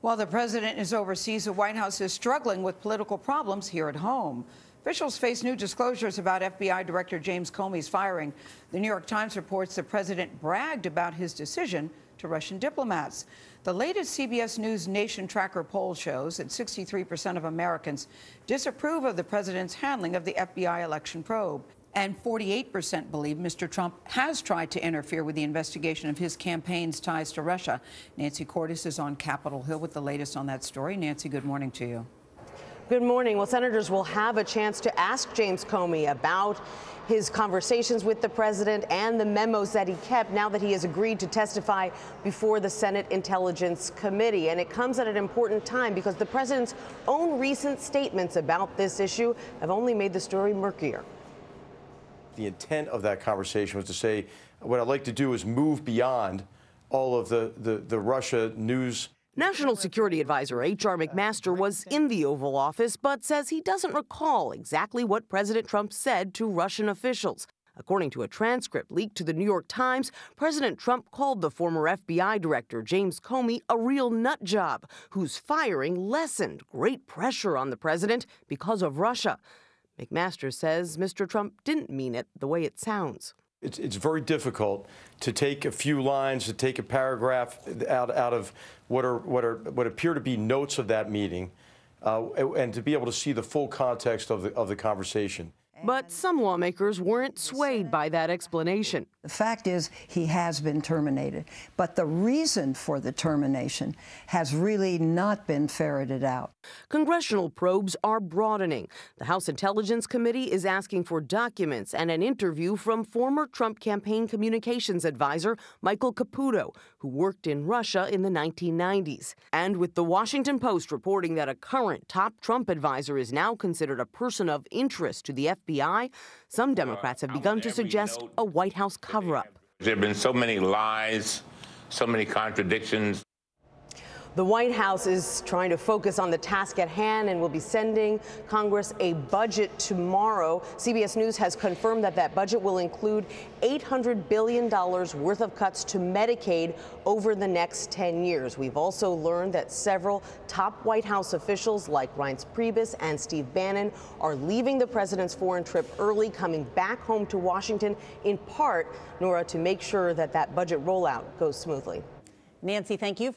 While the president is overseas, the White House is struggling with political problems here at home. Officials face new disclosures about FBI Director James Comey's firing. The New York Times reports the president bragged about his decision to Russian diplomats. The latest CBS News Nation Tracker poll shows that 63% of Americans disapprove of the president's handling of the FBI election probe. And 48% believe Mr. Trump has tried to interfere with the investigation of his campaign's ties to Russia. Nancy Cordes is on Capitol Hill with the latest on that story. Nancy, good morning to you. Good morning. Well, senators will have a chance to ask James Comey about his conversations with the president and the memos that he kept now that he has agreed to testify before the Senate Intelligence Committee. And it comes at an important time because the president's own recent statements about this issue have only made the story murkier. The intent of that conversation was to say, what I'd like to do is move beyond all of the Russia news. National Security Advisor H.R. McMaster was in the Oval Office, but says he doesn't recall exactly what President Trump said to Russian officials. According to a transcript leaked to the New York Times, President Trump called the former FBI Director James Comey a real nut job, whose firing lessened great pressure on the president because of Russia. McMaster says Mr. Trump didn't mean it the way it sounds. It's very difficult to take a few lines, to take a paragraph out of what appear to be notes of that meeting, and to be able to see the full context of the conversation. But some lawmakers weren't swayed by that explanation. The fact is he has been terminated, but the reason for the termination has really not been ferreted out. Congressional probes are broadening. The House Intelligence Committee is asking for documents and an interview from former Trump campaign communications advisor Michael Caputo, who worked in Russia in the 1990s. And with the Washington Post reporting that a current top Trump advisor is now considered a person of interest to the FBI, some Democrats have begun to suggest a White House cover-up. There have been so many lies, so many contradictions. The White House is trying to focus on the task at hand and will be sending Congress a budget tomorrow. CBS News has confirmed that that budget will include $800 billion worth of cuts to Medicaid over the next 10 years. We've also learned that several top White House officials like Reince Priebus and Steve Bannon are leaving the president's foreign trip early, coming back home to Washington, in part, Norah, to make sure that that budget rollout goes smoothly. Nancy, thank you.